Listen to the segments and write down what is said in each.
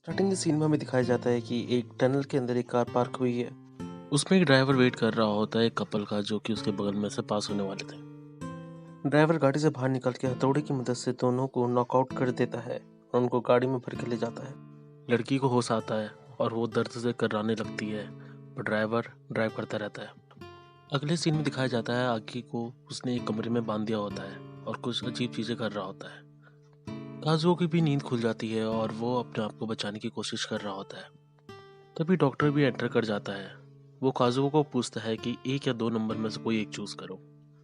Starting के scene में हमें दिखाया जाता है कि एक टनल के अंदर एक कार पार्क हुई है। उसमें एक ड्राइवर वेट कर रहा होता है एक कपल का, जो कि उसके बगल में से पास होने वाले थे। ड्राइवर गाड़ी से बाहर निकल के हथौड़े की मदद से दोनों को नॉकआउट कर देता है और उनको गाड़ी में भर के ले जाता है। लड़की को होश आता है और वो दर्द से कर्राने लगती है, पर ड्राइवर ड्राइव करता रहता है। अगले सीन में दिखाया जाता है आकी को उसने एक कमरे में बांध दिया होता है और कुछ अजीब चीजें कर रहा होता है। काजुओ की भी नींद खुल जाती है और वो अपने आप को बचाने की कोशिश कर रहा होता है। तभी डॉक्टर भी एंटर कर जाता है। वो काजुओ को पूछता है कि एक या दो नंबर में से कोई एक चूज करो,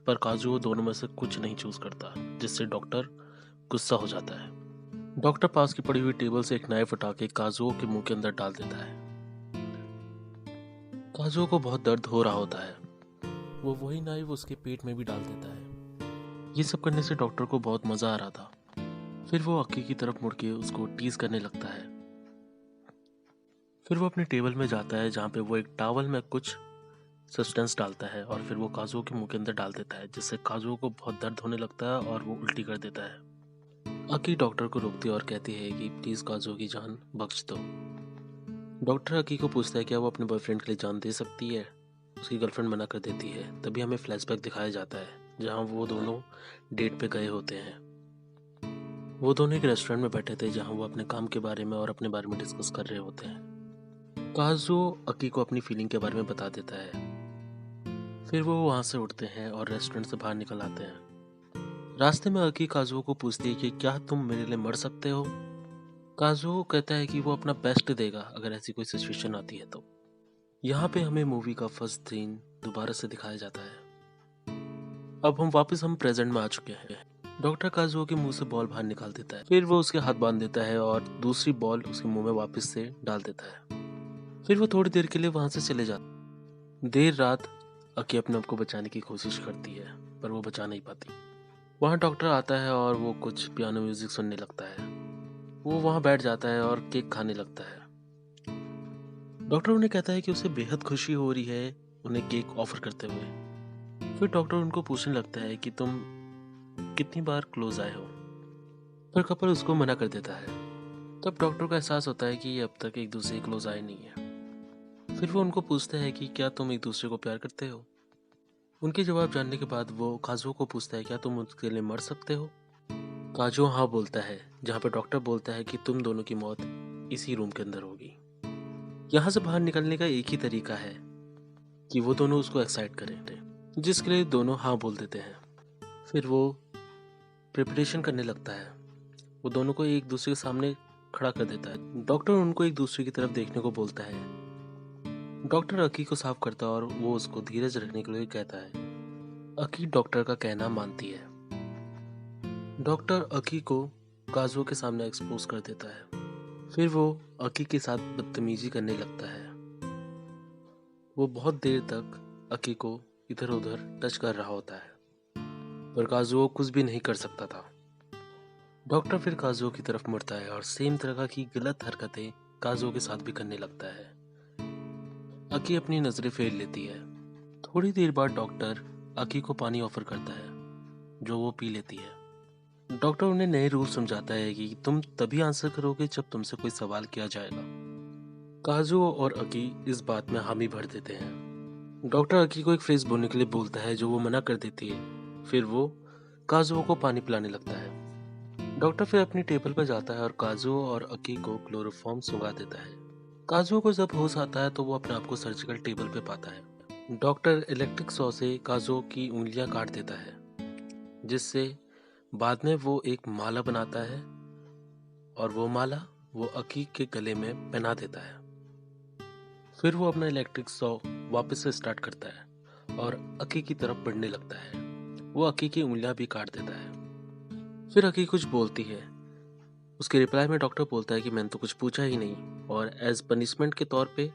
पर काजुओ दोनों में से कुछ नहीं चूज करता, जिससे डॉक्टर गुस्सा हो जाता है। डॉक्टर पास की पड़ी हुई टेबल से एक नाइफ उठा के काजुओ के मुंह के अंदर डाल देता है। काजुओ को बहुत दर्द हो रहा होता है। वो वही नाइफ उसके पेट में भी डाल देता है। ये सब करने से डॉक्टर को बहुत मजा आ रहा था। फिर वो अक्की की तरफ मुड़ के उसको टीज करने लगता है। फिर वो अपने टेबल में जाता है जहाँ पे वो एक टॉवल में कुछ सब्सटेंस डालता है और फिर वो काजुओ के मुंह के अंदर डाल देता है, जिससे काजुओ को बहुत दर्द होने लगता है और वो उल्टी कर देता है। अकी डॉक्टर को रोकती है और कहती है कि प्लीज काजुओ की जान बख्श दो। डॉक्टर अकी को पूछता है क्या वो अपने बॉयफ्रेंड के लिए जान दे सकती है। उसकी गर्लफ्रेंड मना कर देती है। तभी हमें फ्लैशबैक दिखाया जाता है जहाँ वो दोनों डेट पे गए होते हैं। वो दोनों एक रेस्टोरेंट में बैठे थे जहाँ वो अपने काम के बारे में और अपने बारे में डिस्कस कर रहे होते हैं। काजुओ अकी को अपनी फीलिंग के बारे में बता देता है। फिर वो वहां से उठते हैं और रेस्टोरेंट से बाहर निकल आते हैं। रास्ते में अकी काजुओ को पूछती है कि क्या तुम मेरे लिए मर सकते हो। काजुओ कहता है कि वो अपना बेस्ट देगा अगर ऐसी कोई सिचुएशन आती है तो। यहाँ पे हमें मूवी का फर्स्ट सीन दोबारा से दिखाया जाता है। अब हम प्रेजेंट में आ चुके हैं। डॉक्टर काजुओ के मुंह से बॉल बाहर निकाल देता है। फिर वो उसके हाथ बांध देता है और दूसरी बॉल उसके मुंह में वापस से डाल देता है। फिर वो थोड़ी देर के लिए वहां से चले जाता है। देर रात अकी अपने आप को बचाने की कोशिश करती है, पर वो बचा नहीं पाती। वहाँ डॉक्टर आता है और वो कुछ पियानो म्यूजिक सुनने लगता है। वो वहाँ बैठ जाता है और केक खाने लगता है। डॉक्टर उन्हें कहता है कि उसे बेहद खुशी हो रही है उन्हें केक ऑफर करते हुए। फिर डॉक्टर उनको पूछने लगता है कि तुम कितनी बार क्लोज आए हो, पर कपल उसको मना कर देता है। तब डॉक्टर को एहसास होता है कि ये अब तक एक दूसरे के क्लोज आए नहीं है। फिर वो उनको पूछता है कि क्या तुम एक दूसरे को प्यार करते हो। उनके जवाब जानने के बाद वो काजुओ को पूछता है क्या तुम उसके लिए मर सकते हो। काजुओ हाँ बोलता है, जहाँ पे डॉक्टर बोलता है कि तुम दोनों की मौत इसी रूम के अंदर होगी। यहाँ से बाहर निकलने का एक ही तरीका है कि वो दोनों उसको एक्साइट करें, जिसके लिए दोनों हाँ बोल देते हैं। फिर वो प्रिपरेशन करने लगता है। वो दोनों को एक दूसरे के सामने खड़ा कर देता है। डॉक्टर उनको एक दूसरे की तरफ देखने को बोलता है। डॉक्टर अकी को साफ करता है और वो उसको धीरज रखने के लिए कहता है। अकी डॉक्टर का कहना मानती है। डॉक्टर अकी को काजुओ के सामने एक्सपोज कर देता है। फिर वो अकी के साथ बदतमीजी करने लगता है। वो बहुत देर तक अकी को इधर उधर टच कर रहा होता है, पर काजुओ कुछ भी नहीं कर सकता था। डॉक्टर फिर काजुओ की तरफ मुड़ता है और सेम तरह की गलत हरकतें काजुओ के साथ भी करने लगता है। अकी अपनी नजरें फेर लेती है। थोड़ी देर बाद डॉक्टर अकी को पानी ऑफर करता है, जो वो पी लेती है। डॉक्टर उन्हें नए रूल समझाता है कि तुम तभी आंसर करोगे जब तुमसे कोई सवाल किया जाएगा। काजुओ और अकी इस बात में हामी भर देते हैं। डॉक्टर अकी को एक फ्रेज बोलने के लिए बोलता है, जो वो मना कर देती है। फिर वो काजुओ को पानी पिलाने लगता है। डॉक्टर फिर अपनी टेबल पर जाता है और काजुओ और अकी को क्लोरोफॉर्म सुंघा देता है। काजुओ को जब होश आता है तो वो अपने आप को सर्जिकल टेबल पे पाता है। डॉक्टर इलेक्ट्रिक सॉ से काजुओ की उंगलियां काट देता है, जिससे बाद में वो एक माला बनाता है और वो माला वो अकी के गले में पहना देता है। फिर वो अपना इलेक्ट्रिक सॉ वापस से स्टार्ट करता है और अकी की तरफ बढ़ने लगता है। वो अकी की उंगलियां भी काट देता है। फिर अकी कुछ बोलती है। उसके रिप्लाई में डॉक्टर बोलता है कि मैंने तो कुछ पूछा ही नहीं, और एज पनिशमेंट के तौर पे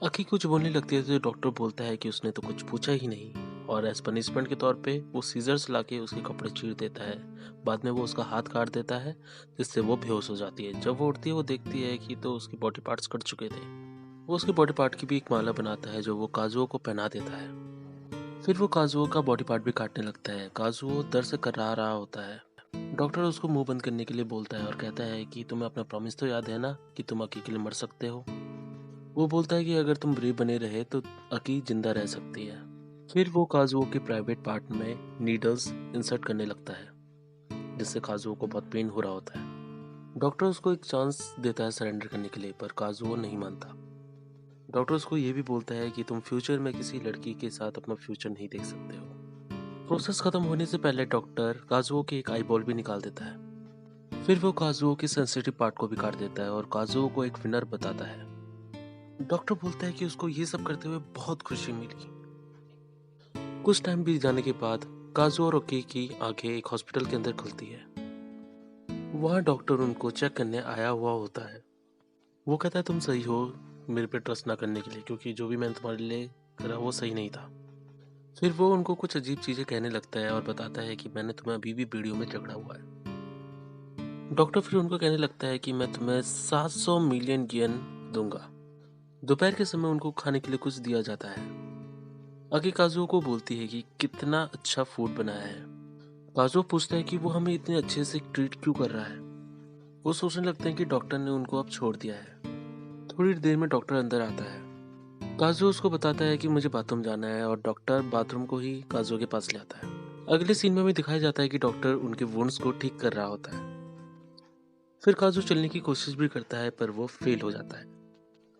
अकी कुछ बोलने लगती है तो डॉक्टर बोलता है कि उसने तो कुछ पूछा ही नहीं, और एज पनिशमेंट के तौर पे वो सीजर्स लाके उसके कपड़े चीर देता है। बाद में वो उसका हाथ काट देता है, जिससे वो बेहोश हो जाती है। जब वो उठती है वो देखती है कि तो उसके बॉडी पार्ट्स कट चुके थे। वो उसके बॉडी पार्ट की भी एक माला बनाता है, जो वो काजुओ को पहना देता है। फिर वो काजुओ का बॉडी पार्ट भी काटने लगता है। काजुओ दर्द से कर्रा रहा होता है। डॉक्टर उसको मुंह बंद करने के लिए बोलता है और कहता है कि तुम्हें अपना प्रॉमिस तो याद है ना कि तुम अकी के लिए मर सकते हो। वो बोलता है कि अगर तुम ब्रेव बने रहे तो अकी जिंदा रह सकती है। फिर वो काजुओ के प्राइवेट पार्ट में नीडल्स इंसर्ट करने लगता है, जिससे काजुओ को बहुत पेन हो रहा होता है। डॉक्टर उसको एक चांस देता है सरेंडर करने के लिए, पर काजुओ नहीं मानता। डॉक्टर उसको ये भी बोलता है कि तुम फ्यूचर में किसी लड़की के साथ अपना फ्यूचर नहीं देख सकते हो। प्रोसेस खत्म होने से पहले डॉक्टर काजुओ की एक आई बॉल भी निकाल देता है। फिर वो काजुओ के सेंसिटिव पार्ट को भी काट देता है और काजुओ को एक विनर बताता है। डॉक्टर बोलता है कि उसको ये सब करते हुए बहुत खुशी मिली। कुछ टाइम बीत जाने के बाद काजुओ और ओकी की आंखें एक हॉस्पिटल के अंदर खुलती है। वहाँ डॉक्टर उनको चेक करने आया हुआ होता है। वो कहता है तुम सही हो मेरे पे ट्रस्ट ना करने के लिए, क्योंकि जो भी मैंने तुम्हारे लिए करा वो सही नहीं था। फिर वो उनको कुछ अजीब चीजें कहने लगता है और बताता है कि मैंने तुम्हें अभी भी वीडियो में झगड़ा हुआ है। डॉक्टर फिर उनको कहने लगता है कि मैं तुम्हें 700 मिलियन येन दूंगा। दोपहर के समय उनको खाने के लिए कुछ दिया जाता है। आगे काजुओ को बोलती है कि कितना अच्छा फूड बनाया है। काजुओ पूछता है कि वो हमें इतने अच्छे से ट्रीट क्यों कर रहा है। वो सोचने लगते हैं कि डॉक्टर ने उनको अब छोड़ दिया है। थोड़ी देर में डॉक्टर अंदर आता है। काजुओ उसको बताता है कि मुझे बाथरूम जाना है और डॉक्टर बाथरूम को ही काजुओ के पास ले आता है। अगले सीन में भी दिखाया जाता है कि डॉक्टर उनके वुंड्स को ठीक कर रहा होता है। फिर काजू चलने की कोशिश भी करता है पर वो फेल हो जाता है।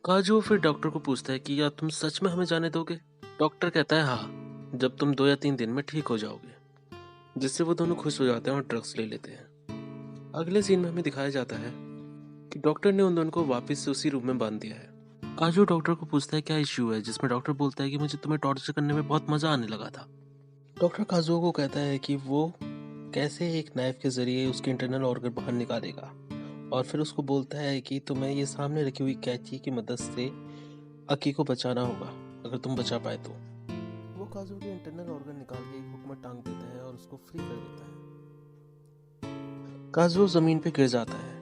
काजू फिर डॉक्टर को पूछता है कि क्या तुम सच में हमें जाने दोगे। डॉक्टर कहता है हाँ, जब तुम 2 या 3 दिन में ठीक हो जाओगे। जिससे वो दोनों खुश हो जाते हैं और ड्रग्स ले लेते हैं। अगले सीन में हमें दिखाया जाता है कि डॉक्टर ने उन दोनों को वापस से उसी रूम में बांध दिया है। काजू डॉक्टर को पूछता है क्या इश्यू है, जिसमें डॉक्टर बोलता है कि मुझे तुम्हें टॉर्चर करने में बहुत मजा आने लगा था। डॉक्टर काजुओ को कहता है कि वो कैसे एक नाइफ के जरिए उसके इंटरनल ऑर्गन बाहर निकालेगा, और फिर उसको बोलता है कि तुम्हें ये सामने रखी हुई कैंची की मदद से अकी को बचाना होगा, अगर तुम बचा पाए तो। वो काजुओ के इंटरनल ऑर्गन निकाल के एक हुक में टांग देता है और उसको फ्री कर देता है। काजुओ जमीन पे गिर जाता है,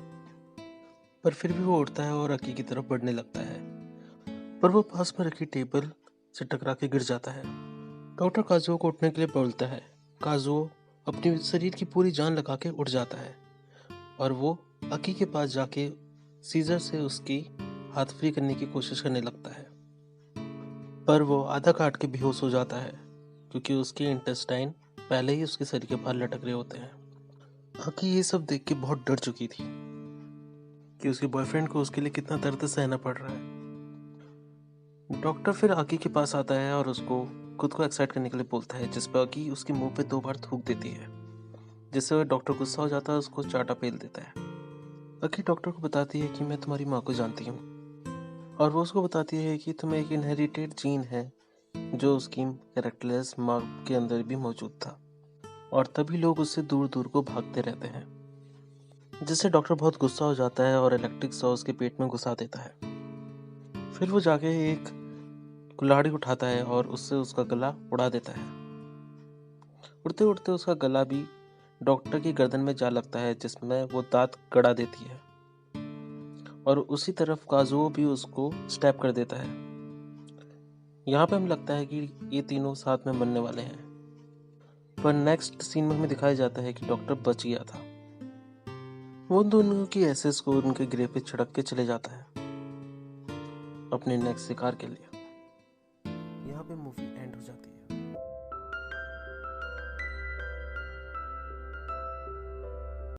पर फिर भी वो उठता है और अकी की तरफ बढ़ने लगता है, पर वो पास में रखी टेबल से टकरा के गिर जाता है। डॉक्टर काजुओ को उठने के लिए बोलता है। काजुओ अपनी शरीर की पूरी जान लगा के उठ जाता है और वो अकी के पास जाके सीजर से उसकी हाथ फ्री करने की कोशिश करने लगता है, पर वो आधा काट के बेहोश हो जाता है क्योंकि उसके इंटेस्टाइन पहले ही उसके शरीर के बाहर लटक रहे होते हैं। अकी ये सब देख के बहुत डर चुकी थी कि उसके बॉयफ्रेंड को उसके लिए कितना दर्द सहना पड़ रहा है। डॉक्टर फिर आकी के पास आता है और उसको खुद को एक्साइट करने के लिए बोलता है, जिस पर आकी उसके मुंह पे 2 बार थूक देती है, जिससे वह डॉक्टर गुस्सा हो जाता है, उसको चाटा पेल देता है। आकी डॉक्टर को बताती है कि मैं तुम्हारी माँ को जानती हूँ, और वो उसको बताती है कि तुम्हें एक इनहेरिटेड जीन है जो उसकी कैरेक्टरलेस माँ के अंदर भी मौजूद था, और तभी लोग उससे दूर दूर को भागते रहते हैं। जिससे डॉक्टर बहुत गुस्सा हो जाता है और इलेक्ट्रिक सॉ उसके पेट में घुसा देता है। फिर वो जाके एक कुल्हाड़ी उठाता है और उससे उसका गला उड़ा देता है। उड़ते उड़ते उसका गला भी डॉक्टर की गर्दन में जा लगता है, जिसमें वो दांत गड़ा देती है, और उसी तरफ काजुओ भी उसको स्टैप कर देता है। यहाँ पे हमें लगता है कि ये तीनों साथ में मरने वाले हैं, पर नेक्स्ट सीन में हमें दिखाया जाता है कि डॉक्टर बच गया था। वो उन दोनों की एसेस को उनके ग्रेव पे छिड़क के चले जाता है अपने नेक्स्ट शिकार के लिए।